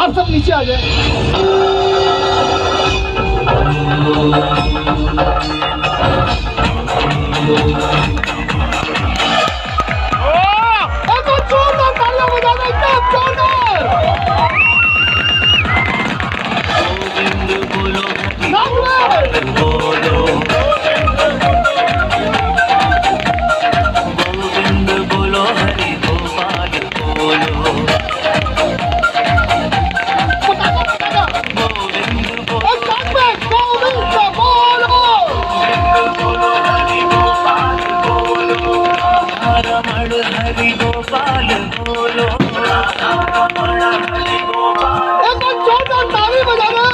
आप सब नीचे आ जाए। जोरदार तालियां बजाना एकदम जोरदार। हरि गोपाल बोलो, एक बार जोरदार ताली बजाना।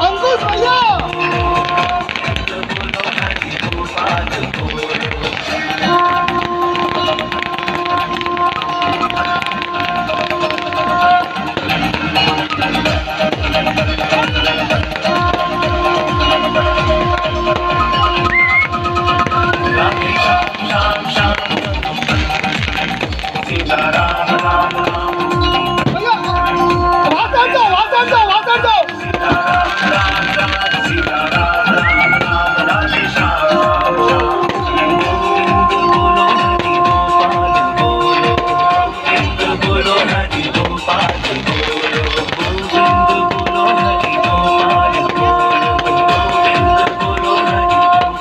अंकुश भैया बोलो हरि गोपाल।